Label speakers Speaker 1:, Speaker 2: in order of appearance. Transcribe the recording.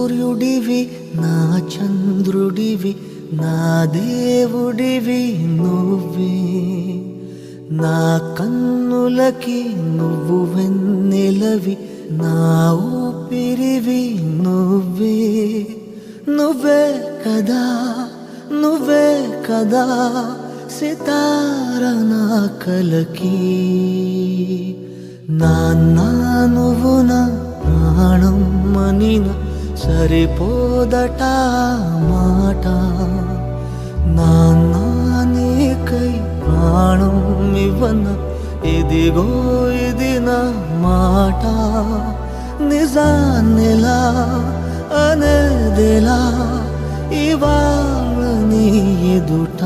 Speaker 1: సూర్యుడివి నా చంద్రుడివి నా దేవుడివి నువ్వే నా కన్నులకి నువ్వు వెన్నెలవి నా ఊపిరివి నువ్వే నువ్వే కదా నువ్వే కదా సితార నా కలకి నాన్న నువ్వు నా ప్రాణం మనిన సరిపోదట మాట నాన్న నీకై ప్రాణం ఇవ్వన ఇదిగో ఇది నా మాట నిజాన్నెలా అనేదెలా ఇవాళ నీ ఎదుట